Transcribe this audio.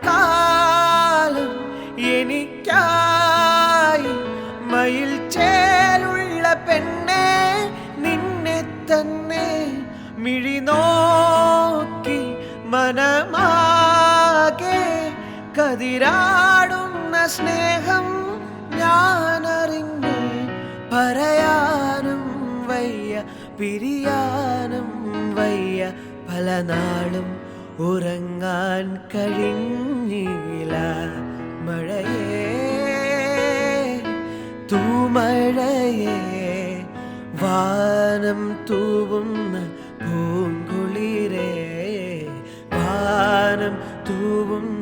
മഴക്കാലം എനിക്കായി മയിൽ ചേലുള്ള പെണ്ണെ നിന്നെ തന്നെ മിഴിനോക്കി മനമാകെ കതിരാടുന്ന സ്നേഹം ഞാനറിഞ്ഞു പറയാനും വയ്യ പിരിയാനും വയ്യ പല നാളും ഉറങ്ങാൻ കഴിഞ്ഞില്ല മഴയേ തൂമഴയേ വാനം തൂവുന്ന പൂങ്കുളിരേ വാനം തൂവുന്ന